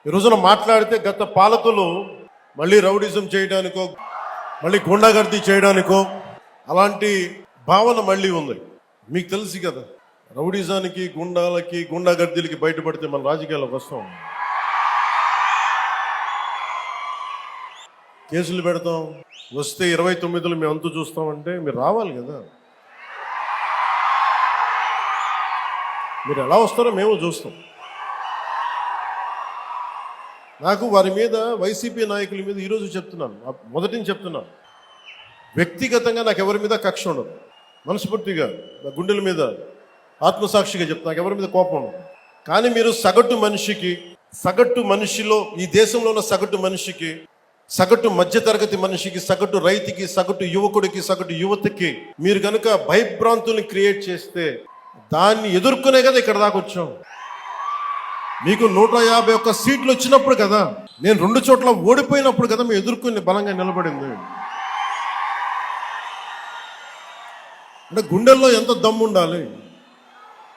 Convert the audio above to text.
ఈ రోజున మాట్లాడితే గత పాలకులు మళ్ళీ రౌడిజం చేయడానికో మళ్ళీ గుండాగర్దీ చేయడానికో అలాంటి భావన మళ్ళీ ఉంది. మీకు తెలుసు కదా, రౌడిజానికి గుండాలకి గుండాగర్దీలకి బయటపడితే మన రాజకీయాలకు వస్తాం, కేసులు పెడతాం. వస్తే 29లో మేము అంతు చూస్తామంటే మీరు రావాలి కదా. మీరు ఎలా వస్తారో మేము చూస్తాం. నాకు వారి మీద, వైసీపీ నాయకుల మీద ఈరోజు చెప్తున్నాను, మొదటి నుంచి చెప్తున్నాను, వ్యక్తిగతంగా నాకు ఎవరి మీద కక్ష ఉండదు. మనస్ఫూర్తిగా నా గుండెల మీద ఆత్మసాక్షిగా చెప్తాను, నాకు ఎవరి మీద కోపం ఉండదు. కానీ మీరు సగటు మనిషిలో, ఈ దేశంలో ఉన్న సగటు మనిషికి, సగటు మధ్యతరగతి మనిషికి, సగటు రైతుకి, సగటు యువకుడికి, సగటు యువతకి మీరు కనుక భయభ్రాంతుల్ని క్రియేట్ చేస్తే దాన్ని ఎదుర్కొనే కదా ఇక్కడ దాకా వచ్చాం. మీకు 151 సీట్లు వచ్చినప్పుడు కదా, నేను 2 చోట్ల ఓడిపోయినప్పుడు కదా మేము ఎదుర్కొని బలంగా నిలబడింది. అంటే గుండెల్లో ఎంత దమ్ము ఉండాలి.